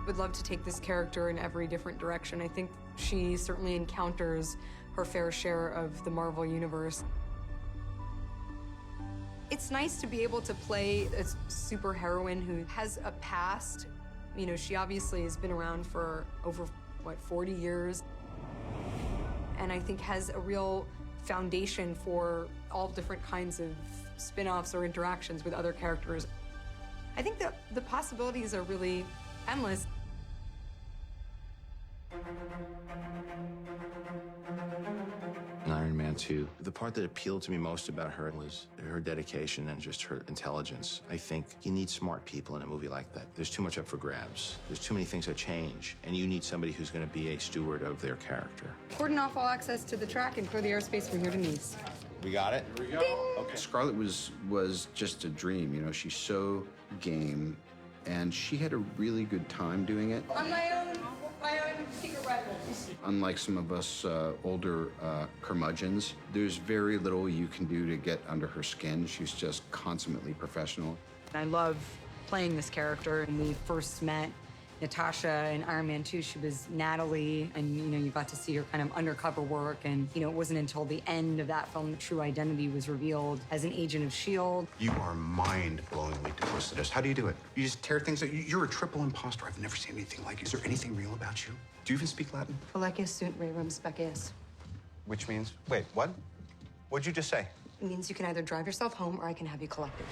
would love to take this character in every different direction. I think she certainly encounters her fair share of the Marvel Universe. It's nice to be able to play a superheroine who has a past. You know, she obviously has been around for over, 40 years. And I think has a real foundation for all different kinds of spin-offs or interactions with other characters. I think that the possibilities are really endless. In Iron Man 2, the part that appealed to me most about her was her dedication and just her intelligence. I think you need smart people in a movie like that. There's too much up for grabs. There's too many things that change, and you need somebody who's going to be a steward of their character. Cordon off all access to the track and clear the airspace from here to Nice. We got it? Here we go. Okay. Scarlett was just a dream, you know. She's so game, and she had a really good time doing it. I'm my own secret rival. Unlike some of us older curmudgeons, there's very little you can do to get under her skin. She's just consummately professional. I love playing this character. When we first met Natasha in Iron Man 2, she was Natalie, and you got to see her kind of undercover work, and it wasn't until the end of that film that true identity was revealed as an agent of S.H.I.E.L.D. You are mind-blowingly duplicitous. How do you do it? You just tear things out. You're a triple imposter. I've never seen anything like it. Is there anything real about you? Do you even speak Latin? Colegius sunt rerum species. Which means, wait, what? What'd you just say? It means you can either drive yourself home or I can have you collected.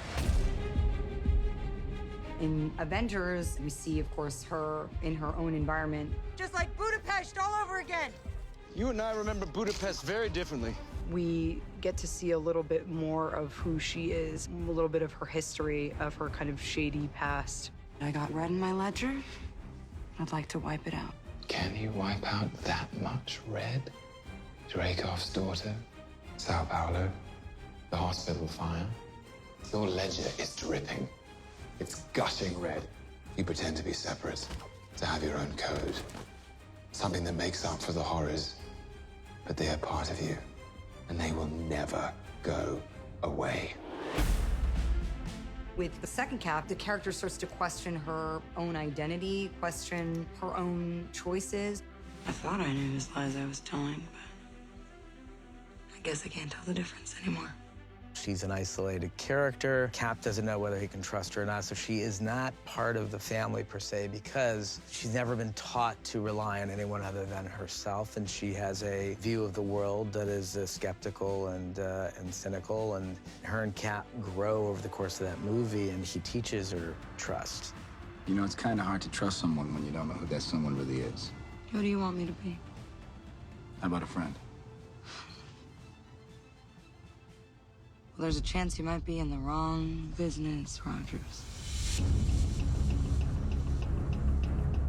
In Avengers, we see, of course, her in her own environment. Just like Budapest all over again. You and I remember Budapest very differently. We get to see a little bit more of who she is, a little bit of her history, of her kind of shady past. I got red in my ledger. I'd like to wipe it out. Can you wipe out that much red? Dreykov's daughter, Sao Paulo, the hospital fire. Your ledger is dripping. It's gushing red. You pretend to be separate, to have your own code. Something that makes up for the horrors. But they are part of you, and they will never go away. With the second cap, the character starts to question her own identity, question her own choices. I thought I knew whose lies I was telling, but I guess I can't tell the difference anymore. She's an isolated character. Cap doesn't know whether he can trust her or not, so she is not part of the family per se because she's never been taught to rely on anyone other than herself, and she has a view of the world that is skeptical and cynical, and her and Cap grow over the course of that movie, and he teaches her trust. You know, it's kind of hard to trust someone when you don't know who that someone really is. Who do you want me to be? How about a friend? Well, there's a chance you might be in the wrong business, Rogers.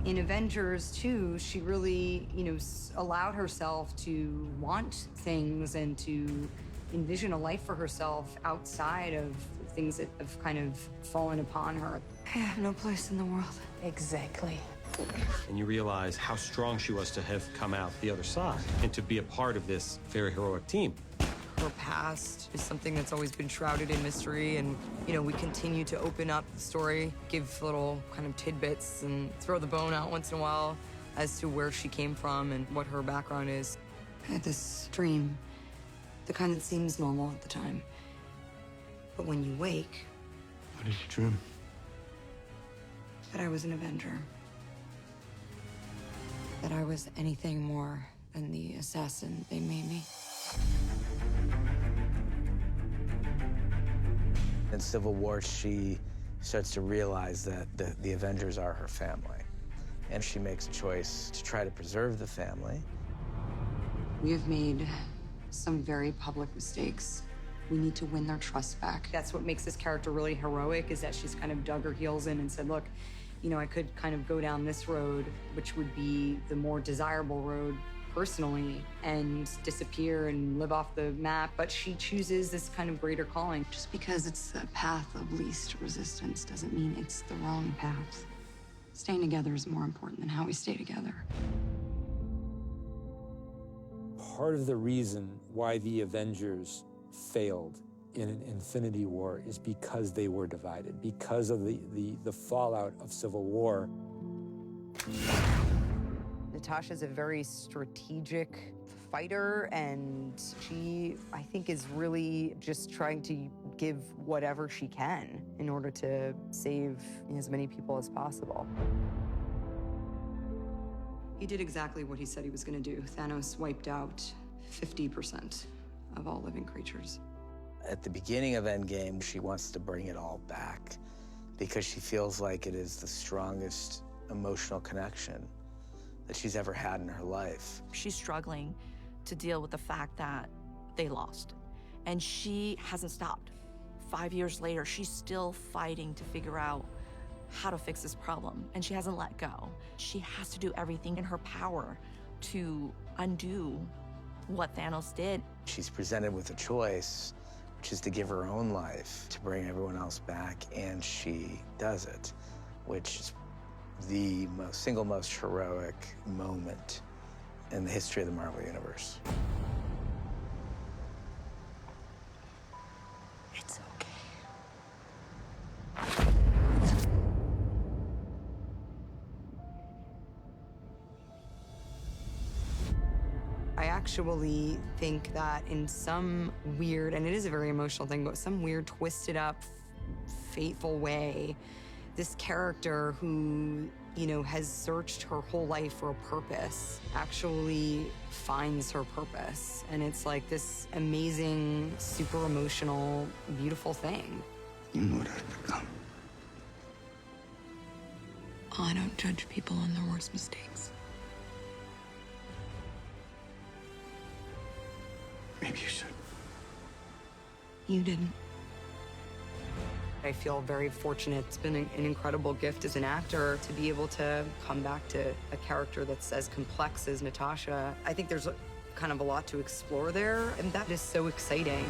In Avengers 2, she really, allowed herself to want things and to envision a life for herself outside of things that have kind of fallen upon her. I have no place in the world. Exactly. And you realize how strong she was to have come out the other side and to be a part of this very heroic team. Her past is something that's always been shrouded in mystery, and we continue to open up the story, give little kind of tidbits and throw the bone out once in a while as to where she came from and what her background is. I had this dream, the kind that seems normal at the time. But when you wake... What did you dream? That I was an Avenger. That I was anything more than the assassin they made me. In Civil War, she starts to realize that the Avengers are her family. And she makes a choice to try to preserve the family. We have made some very public mistakes. We need to win their trust back. That's what makes this character really heroic, is that she's kind of dug her heels in and said, look, I could kind of go down this road, which would be the more desirable road personally, and disappear and live off the map, but she chooses this kind of greater calling. Just because it's the path of least resistance doesn't mean it's the wrong path. Staying together is more important than how we stay together. Part of the reason why the Avengers failed in an Infinity War is because they were divided, because of the fallout of Civil War. Natasha's a very strategic fighter, and she, I think, is really just trying to give whatever she can in order to save as many people as possible. He did exactly what he said he was going to do. Thanos wiped out 50% of all living creatures. At the beginning of Endgame, she wants to bring it all back because she feels like it is the strongest emotional connection that she's ever had in her life. She's struggling to deal with the fact that they lost, and she hasn't stopped. 5 years later, she's still fighting to figure out how to fix this problem, and she hasn't let go. She has to do everything in her power to undo what Thanos did. She's presented with a choice, which is to give her own life to bring everyone else back, and she does it, which is the single most heroic moment in the history of the Marvel Universe. It's okay. I actually think that in some weird, and it is a very emotional thing, but some weird, twisted up, fateful way, this character who, has searched her whole life for a purpose actually finds her purpose. And it's like this amazing, super emotional, beautiful thing. You know what I've become. I don't judge people on their worst mistakes. Maybe you should. You didn't. I feel very fortunate. It's been an incredible gift as an actor to be able to come back to a character that's as complex as Natasha. I think there's kind of a lot to explore there, and that is so exciting.